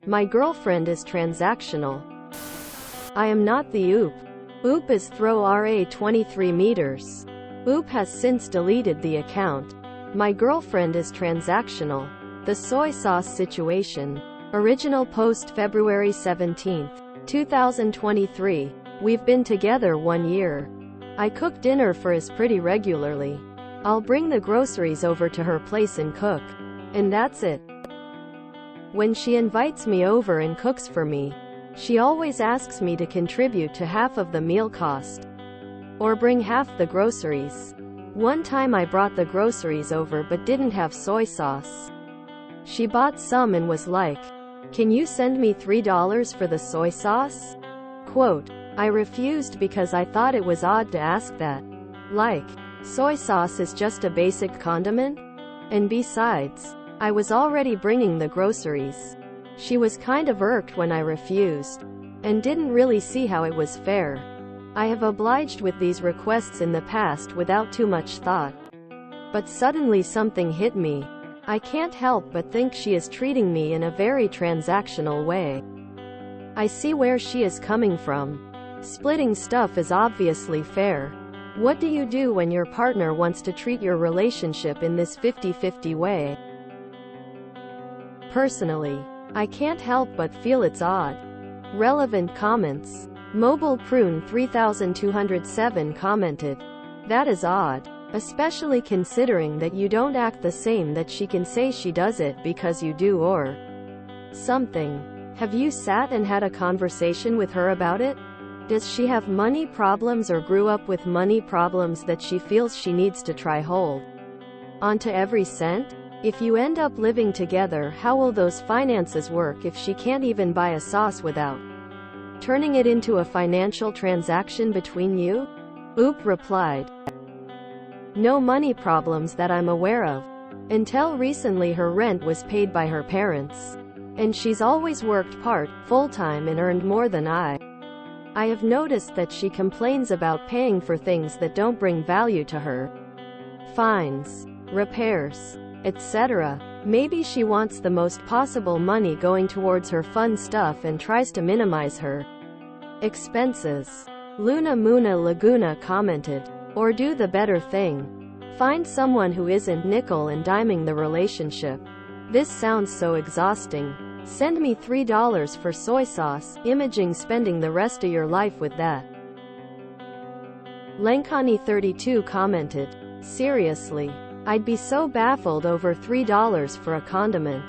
My girlfriend is transactional. I am not the OOP. OOP is throw RA 23 meters. OOP has since deleted the account. My girlfriend is transactional. The soy sauce situation. Original post February 17, 2023. We've been together 1 year. I cook dinner for us pretty regularly. I'll bring the groceries over to her place and cook. And that's it. When she invites me over and cooks for me, she always asks me to contribute to half of the meal cost. Or bring half the groceries. One time I brought the groceries over but didn't have soy sauce. She bought some and was like, "Can you send me $3 for the soy sauce?" Quote, I refused because I thought it was odd to ask that. Like, soy sauce is just a basic condiment? And besides, I was already bringing the groceries. She was kind of irked when I refused, and didn't really see how it was fair. I have obliged with these requests in the past without too much thought. But suddenly something hit me. I can't help but think she is treating me in a very transactional way. I see where she is coming from. Splitting stuff is obviously fair. What do you do when your partner wants to treat your relationship in this 50-50 way? Personally, I can't help but feel it's odd. Relevant comments. Mobile Prune 3207 commented, "That is odd. Especially considering that you don't act the same, that she can say she does it because you do or something. Have you sat and had a conversation with her about it? Does she have money problems or grew up with money problems that she feels she needs to try hold onto every cent? If you end up living together, how will those finances work if she can't even buy a sauce without turning it into a financial transaction between you?" OOP replied, "No money problems that I'm aware of. Until recently her rent was paid by her parents. And she's always worked full-time and earned more than I have noticed that she complains about paying for things that don't bring value to her. Fines, repairs, etc. Maybe she wants the most possible money going towards her fun stuff and tries to minimize her expenses." Luna Muna Laguna commented, "Or do the better thing. Find someone who isn't nickel and diming the relationship. This sounds so exhausting. Send me $3 for soy sauce, imaging spending the rest of your life with that." Lenkani32 commented, "Seriously. I'd be so baffled over $3 for a condiment.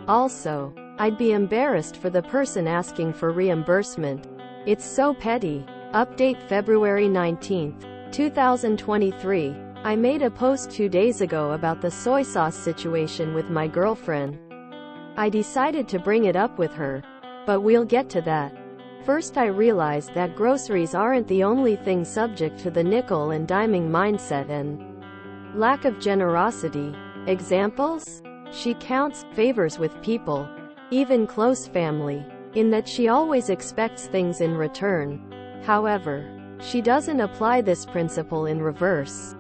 Also, I'd be embarrassed for the person asking for reimbursement. It's so petty." Update February 19, 2023. I made a post 2 days ago about the soy sauce situation with my girlfriend. I decided to bring it up with her, but we'll get to that. First, I realized that groceries aren't the only thing subject to the nickel and diming mindset and lack of generosity. Examples? She counts favors with people, even close family, in that she always expects things in return. However, she doesn't apply this principle in reverse.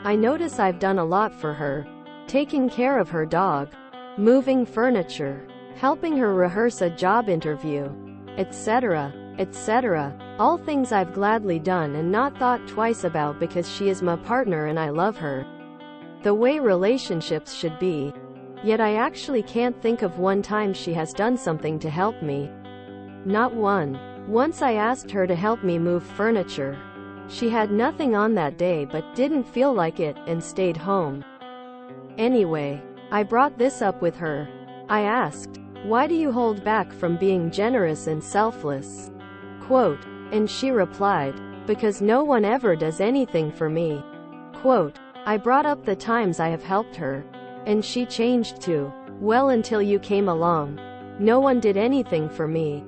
I notice I've done a lot for her, taking care of her dog, moving furniture, helping her rehearse a job interview, etc., etc. All things I've gladly done and not thought twice about because she is my partner and I love her. The way relationships should be. Yet I actually can't think of one time she has done something to help me. Not one. Once I asked her to help me move furniture. She had nothing on that day but didn't feel like it, and stayed home. Anyway, I brought this up with her. I asked, "Why do you hold back from being generous and selfless?" Quote, and she replied, "Because no one ever does anything for me." Quote, I brought up the times I have helped her, and she changed too. "Well, until you came along. No one did anything for me."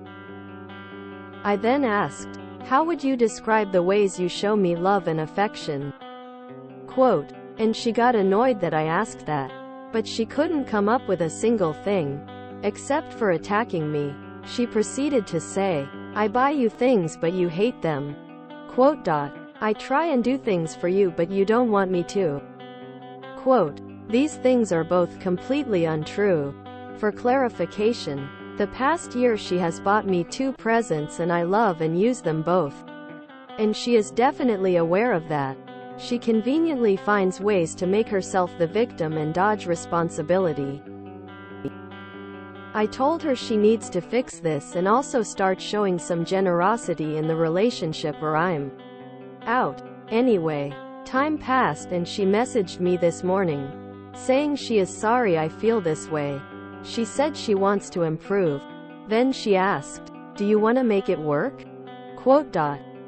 I then asked, "How would you describe the ways you show me love and affection?" Quote, and she got annoyed that I asked that. But she couldn't come up with a single thing. Except for attacking me. She proceeded to say, "I buy you things but you hate them." Quote. "I try and do things for you but you don't want me to." Quote, "These things are both completely untrue. For clarification, the past year she has bought me 2 presents and I love and use them both. And she is definitely aware of that. She conveniently finds ways to make herself the victim and dodge responsibility. I told her she needs to fix this and also start showing some generosity in the relationship or I'm out. Anyway, time passed and she messaged me this morning, saying she is sorry I feel this way. She said she wants to improve. Then she asked, "Do you want to make it work?"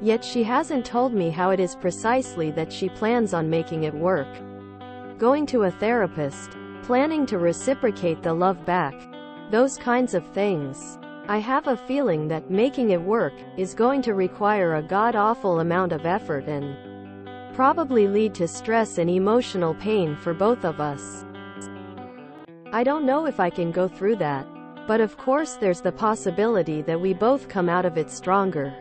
Yet she hasn't told me how it is precisely that she plans on making it work. Going to a therapist, planning to reciprocate the love back, those kinds of things. I have a feeling that making it work is going to require a god-awful amount of effort and probably lead to stress and emotional pain for both of us. I don't know if I can go through that, but of course there's the possibility that we both come out of it stronger.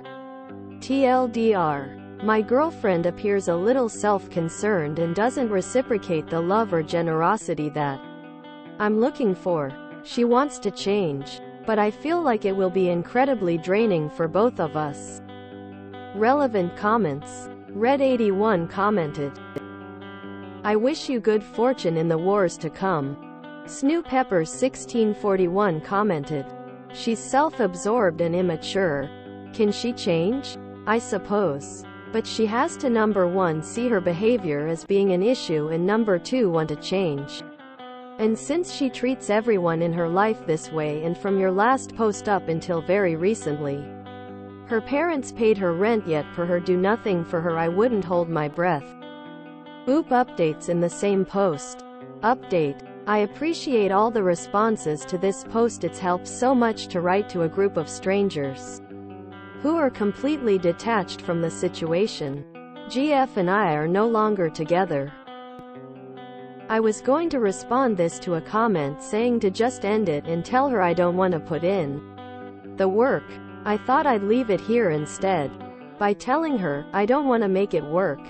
TLDR. My girlfriend appears a little self-concerned and doesn't reciprocate the love or generosity that I'm looking for. She wants to change, but I feel like it will be incredibly draining for both of us. Relevant comments. Red81 commented, "I wish you good fortune in the wars to come." Snoopeppers1641 commented, "She's self-absorbed and immature. Can she change? I suppose. But she has to number 1 see her behavior as being an issue and number 2 want to change. And since she treats everyone in her life this way and from your last post up until very recently, her parents paid her rent yet per her do nothing for her, I wouldn't hold my breath." Updates in the same post. Update. I appreciate all the responses to this post. It's helped so much to write to a group of strangers who are completely detached from the situation. GF and I are no longer together. I was going to respond this to a comment saying to just end it and tell her I don't want to put in the work. I thought I'd leave it here instead. By telling her I don't want to make it work,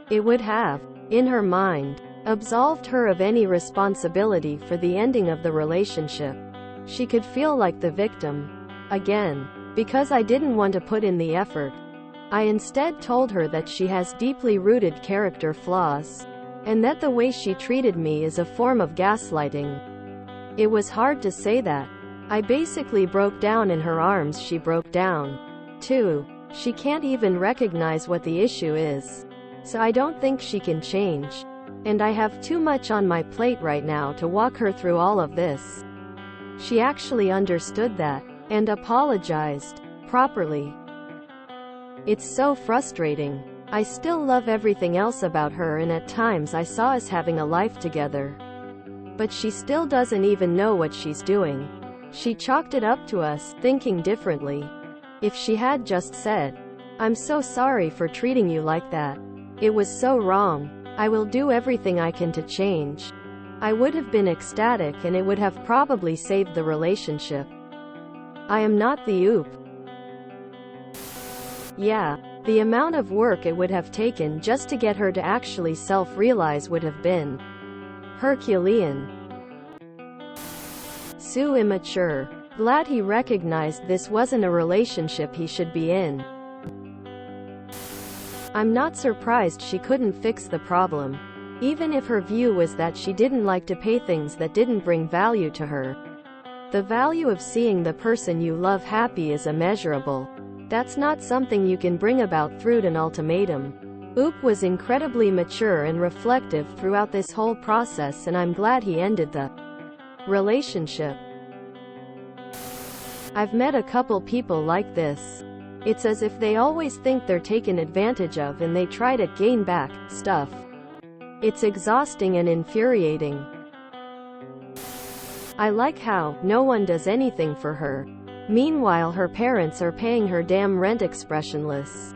it would have, in her mind, absolved her of any responsibility for the ending of the relationship. She could feel like the victim again. Because I didn't want to put in the effort, I instead told her that she has deeply rooted character flaws, and that the way she treated me is a form of gaslighting. It was hard to say that. I basically broke down in her arms. She broke down too. She can't even recognize what the issue is. So I don't think she can change. And I have too much on my plate right now to walk her through all of this. She actually understood that and apologized properly. It's so frustrating. I still love everything else about her and at times I saw us having a life together. But she still doesn't even know what she's doing. She chalked it up to us thinking differently. If she had just said, "I'm so sorry for treating you like that. It was so wrong. I will do everything I can to change," I would have been ecstatic and it would have probably saved the relationship. I am not the oop. Yeah, the amount of work it would have taken just to get her to actually self-realize would have been Herculean. Sue immature. Glad he recognized this wasn't a relationship he should be in. I'm not surprised she couldn't fix the problem. Even if her view was that she didn't like to pay things that didn't bring value to her. The value of seeing the person you love happy is immeasurable. That's not something you can bring about through an ultimatum. Oop was incredibly mature and reflective throughout this whole process and I'm glad he ended the relationship. I've met a couple people like this. It's as if they always think they're taken advantage of and they try to gain back stuff. It's exhausting and infuriating. I like how no one does anything for her. Meanwhile her parents are paying her damn rent expressionless.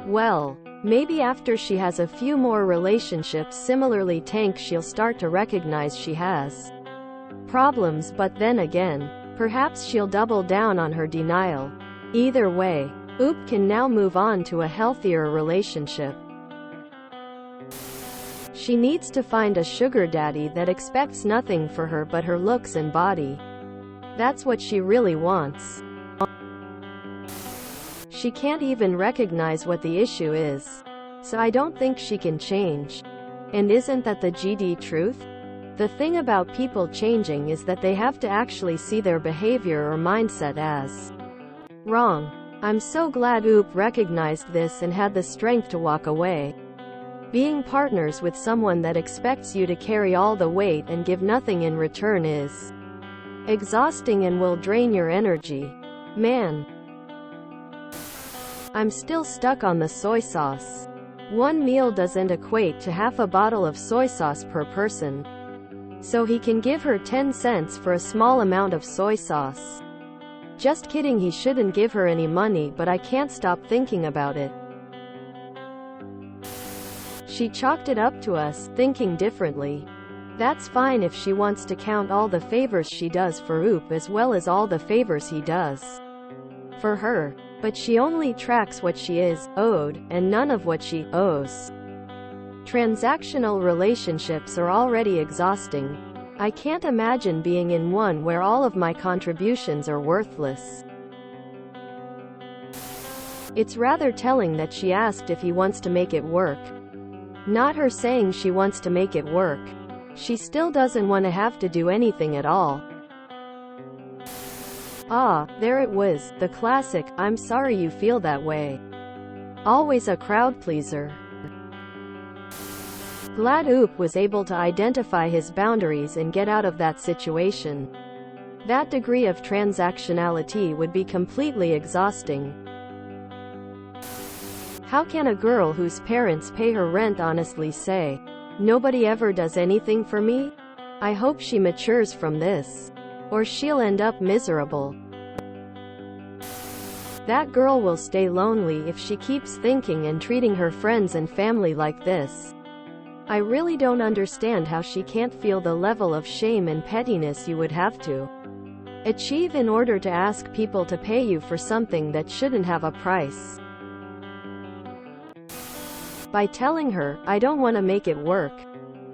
Well, maybe after she has a few more relationships similarly tank she'll start to recognize she has problems, but then again, perhaps she'll double down on her denial. Either way, Oop can now move on to a healthier relationship. She needs to find a sugar daddy that expects nothing for her but her looks and body. That's what she really wants. She can't even recognize what the issue is. So I don't think she can change. And isn't that the GD truth? The thing about people changing is that they have to actually see their behavior or mindset as wrong. I'm so glad Oop recognized this and had the strength to walk away. Being partners with someone that expects you to carry all the weight and give nothing in return is exhausting and will drain your energy. Man. I'm still stuck on the soy sauce. One meal doesn't equate to half a bottle of soy sauce per person. So he can give her 10 cents for a small amount of soy sauce. Just kidding, he shouldn't give her any money, but I can't stop thinking about it. She chalked it up to us, thinking differently. That's fine if she wants to count all the favors she does for Oop as well as all the favors he does for her. But she only tracks what she is owed, and none of what she owes. Transactional relationships are already exhausting. I can't imagine being in one where all of my contributions are worthless. It's rather telling that she asked if he wants to make it work. Not her saying she wants to make it work. She still doesn't want to have to do anything at all. Ah, there it was, the classic, I'm sorry you feel that way. Always a crowd pleaser. Glad Oop was able to identify his boundaries and get out of that situation. That degree of transactionality would be completely exhausting. How can a girl whose parents pay her rent honestly say, "Nobody ever does anything for me"? I hope she matures from this. Or she'll end up miserable. That girl will stay lonely if she keeps thinking and treating her friends and family like this. I really don't understand how she can't feel the level of shame and pettiness you would have to achieve in order to ask people to pay you for something that shouldn't have a price. By telling her, "I don't want to make it work,"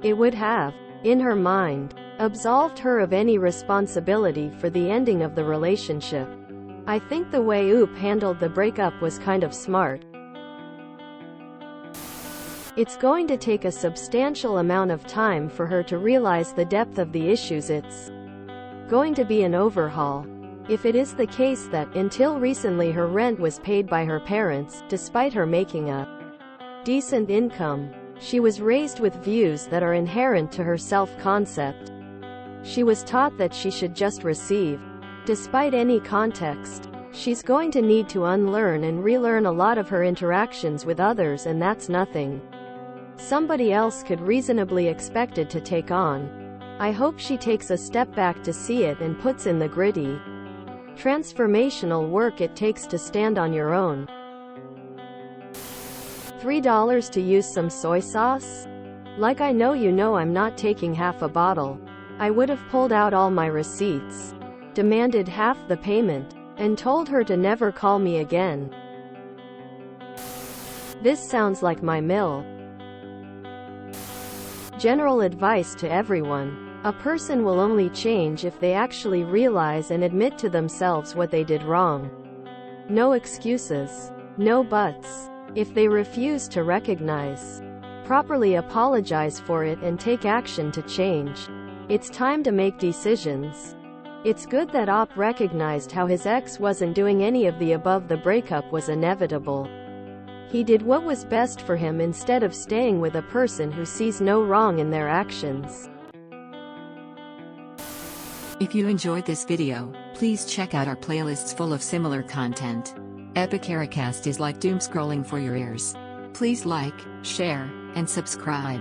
it would have, in her mind, absolved her of any responsibility for the ending of the relationship. I think the way Oop handled the breakup was kind of smart. It's going to take a substantial amount of time for her to realize the depth of the issues. It's going to be an overhaul. If it is the case that, until recently, her rent was paid by her parents, despite her making a decent income, she was raised with views that are inherent to her self-concept. She was taught that she should just receive. Despite any context, she's going to need to unlearn and relearn a lot of her interactions with others, and that's nothing somebody else could reasonably expected to take on. I hope she takes a step back to see it and puts in the gritty, transformational work it takes to stand on your own. $3 to use some soy sauce? Like, I know you know I'm not taking half a bottle. I would have pulled out all my receipts, demanded half the payment, and told her to never call me again. This sounds like my mill. General advice to everyone. A person will only change if they actually realize and admit to themselves what they did wrong. No excuses. No buts. If they refuse to recognize, properly apologize for it and take action to change, it's time to make decisions. It's good that Op recognized how his ex wasn't doing any of the above. The breakup was inevitable. He did what was best for him instead of staying with a person who sees no wrong in their actions. If you enjoyed this video, please check out our playlists full of similar content. Epicaricast is like doom scrolling for your ears. Please like, share, and subscribe.